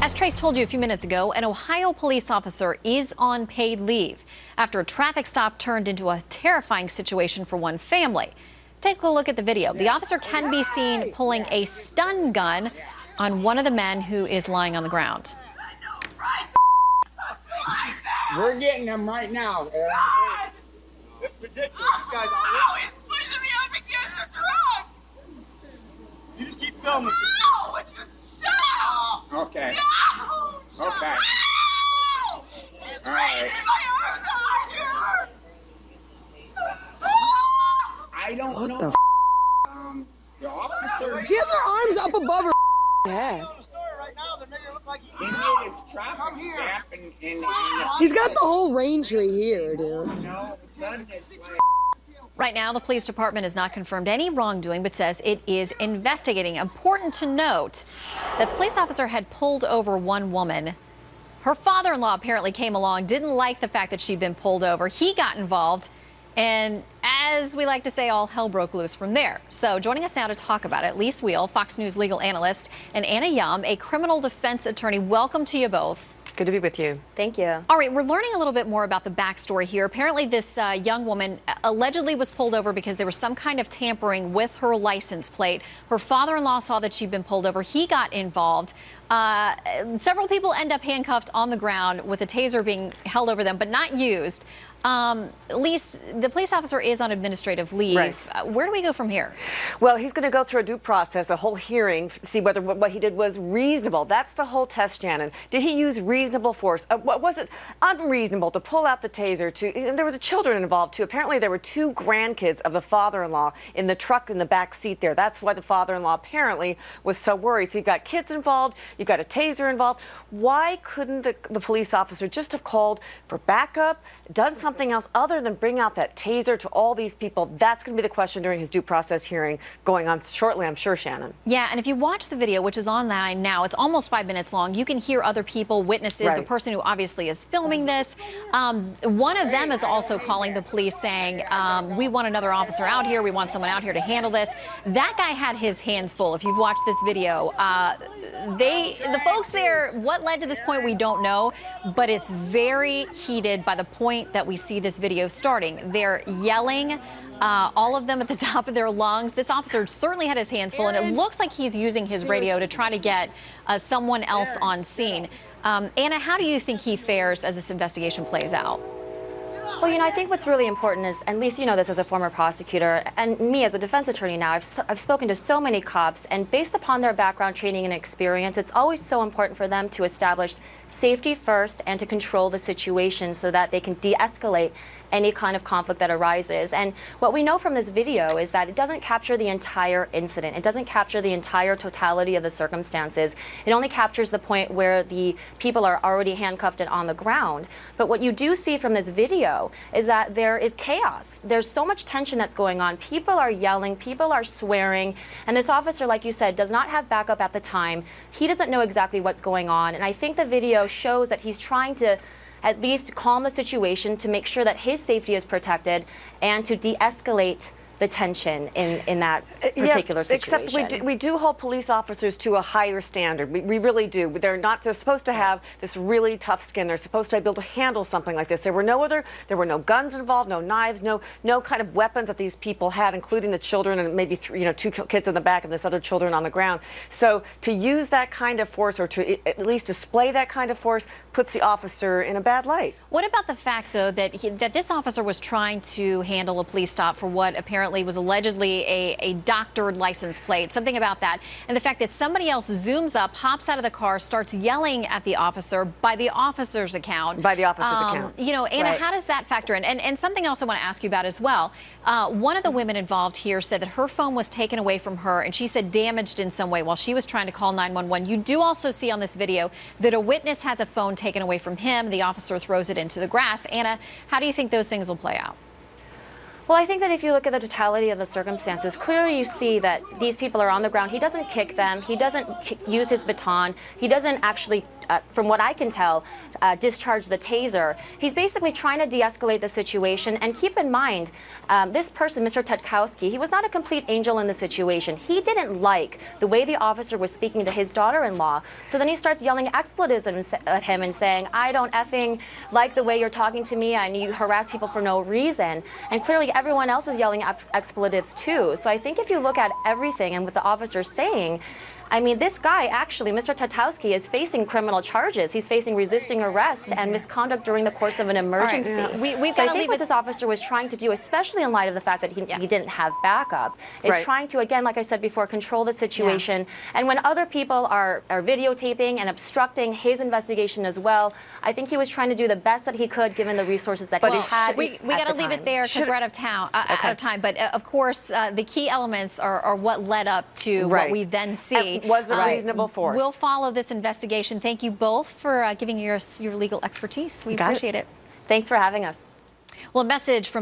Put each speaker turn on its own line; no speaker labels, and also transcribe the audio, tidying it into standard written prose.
As Trace told you a few minutes ago, an Ohio police officer is on paid leave after a traffic stop turned into a terrifying situation for one family. Take a look at the video. The officer can be seen pulling a stun gun on one of the men who is lying on the ground.
We're getting them right now.
It's ridiculous. This guy's out.
He's pushing me up against the truck.
You just keep filming.
No, would you stop?
Okay.
No,
Okay.
no. It's
All
raining.
right.
My arms are
I don't
What
know.
the
The officer
She has her arms up above her head.
Tell the story right now. They're making it look like
he
he's
made his
Come
traffic
here.
stop and
He's got the whole range right here, dude.
no, the sun is like.
Right now, the police department has not confirmed any wrongdoing, but says it is investigating. Important to note that the police officer had pulled over one woman. Her father-in-law apparently came along, didn't like the fact that she'd been pulled over. He got involved, and as we like to say, all hell broke loose from there. So joining us now to talk about it, Lise Wheel, Fox News legal analyst, and Anna Yum, a criminal defense attorney. Welcome to you both.
Good to be with you.
Thank you.
All right, we're learning a little bit more about the backstory here. Apparently, this young woman allegedly was pulled over because there was some kind of tampering with her license plate. Her father-in-law saw that she'd been pulled over. He got involved. Several people end up handcuffed on the ground with a taser being held over them, but not used. Lise, the police officer is on administrative leave.
Right.
Where do we go from here?
Well, he's going to go through a due process, a whole hearing, see whether what he did was reasonable. That's the whole test, Shannon. Did he use reasonable force? Was it unreasonable to pull out the taser? And there were the children involved, too. Apparently, there were two grandkids of the father-in-law in the truck in the back seat there. That's why the father-in-law apparently was so worried. So you've got kids involved. You've got a taser involved. Why couldn't the police officer just have called for backup, done something else other than bring out that taser to all these people? That's going to be the question during his due process hearing going on shortly, I'm sure, Shannon.
Yeah, and if you watch the video, which is online now, it's almost 5 minutes long, you can hear other people, witnesses,
Right.
the person who obviously is filming this. One of them is also calling the police saying, we want another officer out here, we want someone out here to handle this. That guy had his hands full. If you've watched this video, the folks there, what led to this point, we don't know, but it's very heated by the point that we see this video starting. They're yelling, all of them at the top of their lungs. This officer certainly had his hands full, and it looks like he's using his radio to try to get someone else on scene. Anna, how do you think he fares as this investigation plays out?
Well, I think what's really important is, and Lisa, you know this as a former prosecutor, and me as a defense attorney now, I've spoken to so many cops, and based upon their background, training, and experience, it's always so important for them to establish safety first and to control the situation so that they can de-escalate any kind of conflict that arises. And what we know from this video is that it doesn't capture the entire incident. It doesn't capture the entire totality of the circumstances. It only captures the point where the people are already handcuffed and on the ground. But what you do see from this video is that there is chaos. There's so much tension that's going on. People are yelling, people are swearing, and this officer, like you said, does not have backup at the time. He doesn't know exactly what's going on, and I think the video shows that he's trying to at least calm the situation to make sure that his safety is protected and to de-escalate the tension in that particular situation.
Except we do hold police officers to a higher standard. We really do. They're supposed to have this really tough skin. They're supposed to be able to handle something like this. There were no guns involved, no knives, no kind of weapons that these people had, including the children and maybe two kids in the back and this other children on the ground. So to use that kind of force, or to at least display that kind of force, puts the officer in a bad light.
What about the fact, though, that this officer was trying to handle a police stop for what apparently was allegedly a doctored license plate, something about that, and the fact that somebody else zooms up, hops out of the car, starts yelling at the officer by the officer's account.
By the officer's account.
Anna,
Right.
how does that factor in? And something else I want to ask you about as well. One of the women involved here said that her phone was taken away from her, and she said damaged in some way while she was trying to call 911. You do also see on this video that a witness has a phone taken away from him. The officer throws it into the grass. Anna, how do you think those things will play out?
Well, I think that if you look at the totality of the circumstances, clearly you see that these people are on the ground. He doesn't kick them. He doesn't use his baton. He doesn't actually from what I can tell, discharge the taser. He's basically trying to de-escalate the situation. And keep in mind, this person, Mr. Tutkowski, he was not a complete angel in the situation. He didn't like the way the officer was speaking to his daughter-in-law. So then he starts yelling expletives at him and saying, I don't effing like the way you're talking to me, and you harass people for no reason. And clearly everyone else is yelling expletives too. So I think if you look at everything and what the officer's saying, I mean, this guy, actually, Mr. Tutkowski, is facing criminal charges. He's facing resisting arrest and misconduct during the course of an emergency.
Yeah. We've
so
got
I
to
think
leave
what
it.
this officer was trying to do, especially in light of the fact that he didn't have backup, is
Right.
trying to, again, like I said before, control the situation. And when other people are videotaping and obstructing his investigation as well, I think he was trying to do the best that he could given the resources that he had.
We got to leave it there because we're out of time. But of course, the key elements are what led up to what
Right.
we then see.
Was it reasonable force?
We'll follow this investigation. Thank you both for giving your legal expertise. We
Got it.
appreciate it.
Thanks for having us.
Well, a message from